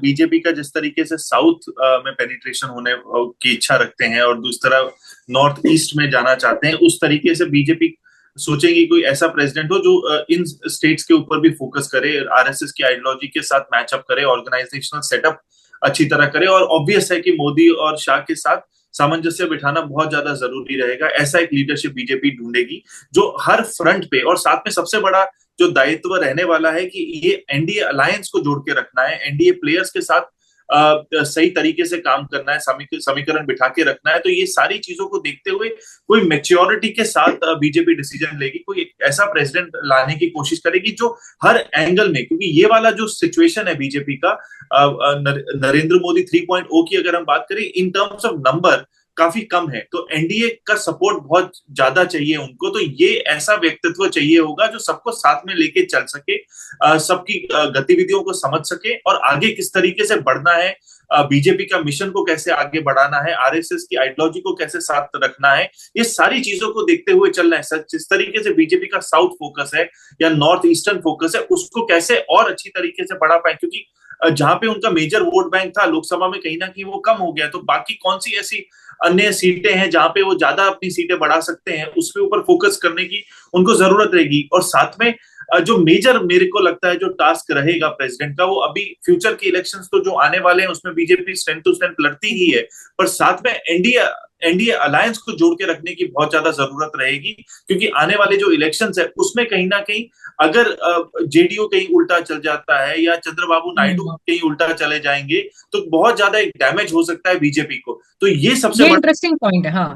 BJP का जिस तरीके से साउथ में पेनिट्रेशन होने की इच्छा रखते हैं और दूसरी तरफ नॉर्थ ईस्ट में जाना चाहते हैं, उस तरीके से बीजेपी सोचेंगे कोई ऐसा प्रेसिडेंट हो जो इन स्टेट्स के ऊपर भी फोकस करे, आरएसएस की आइडियोलॉजी के साथ मैचअप करे, ऑर्गेनाइजेशनल सेटअप अच्छी तरह करे। और ऑब्वियस है कि मोदी और शाह के साथ सामंजस्य बिठाना बहुत ज्यादा जरूरी रहेगा। ऐसा एक लीडरशिप बीजेपी ढूंढेगी जो हर फ्रंट पे, और साथ में सबसे बड़ा जो दायित्व रहने वाला है कि ये एनडीए अलायंस को जोड़ के रखना है, एनडीए प्लेयर्स के साथ सही तरीके से काम करना है, समीकरण बिठा के रखना है। तो ये सारी चीजों को देखते हुए कोई मैच्योरिटी के साथ बीजेपी डिसीजन लेगी, कोई ऐसा प्रेसिडेंट लाने की कोशिश करेगी जो हर एंगल में, क्योंकि ये वाला जो सिचुएशन है बीजेपी का, नरेंद्र मोदी 3.0 की अगर हम बात करें इन टर्म्स ऑफ नंबर काफी कम है, तो एनडीए का सपोर्ट बहुत ज्यादा चाहिए उनको। तो ये ऐसा व्यक्तित्व चाहिए होगा जो सबको साथ में लेके चल सके, सबकी गतिविधियों को समझ सके और आगे किस तरीके से बढ़ना है, बीजेपी का मिशन को कैसे आगे बढ़ाना है, आरएसएस की आइडियोलॉजी को कैसे साथ रखना है, ये सारी चीजों को देखते हुए चलना है। सच जिस तरीके से बीजेपी का साउथ फोकस है या नॉर्थ ईस्टर्न फोकस है, उसको कैसे और अच्छी तरीके से बढ़ा पाए, क्योंकि जहां पे उनका मेजर वोट बैंक था लोकसभा में, कहीं ना कहीं वो कम हो गया। तो बाकी कौन सी ऐसी अन्य सीटें हैं जहां पे वो ज्यादा अपनी सीटें बढ़ा सकते हैं, उसके ऊपर फोकस करने की उनको जरूरत रहेगी। और साथ में जो मेजर मेरे को लगता है जो टास्क रहेगा प्रेसिडेंट का, वो अभी फ्यूचर के इलेक्शंस तो जो आने वाले हैं उसमें बीजेपी स्ट्रेंथ टू स्ट्रेंथ लड़ती ही है, पर साथ में एनडीए एनडीए अलायंस को जोड़ के रखने की बहुत ज्यादा जरूरत रहेगी, क्योंकि आने वाले जो इलेक्शंस है उसमें कहीं ना कहीं अगर जेडीयू कहीं उल्टा चल जाता है या चंद्रबाबू नायडू कहीं उल्टा चले जाएंगे तो बहुत ज्यादा एक डैमेज हो सकता है बीजेपी को। तो ये सबसे ये बड़ा इंटरेस्टिंग पॉइंट है। हाँ,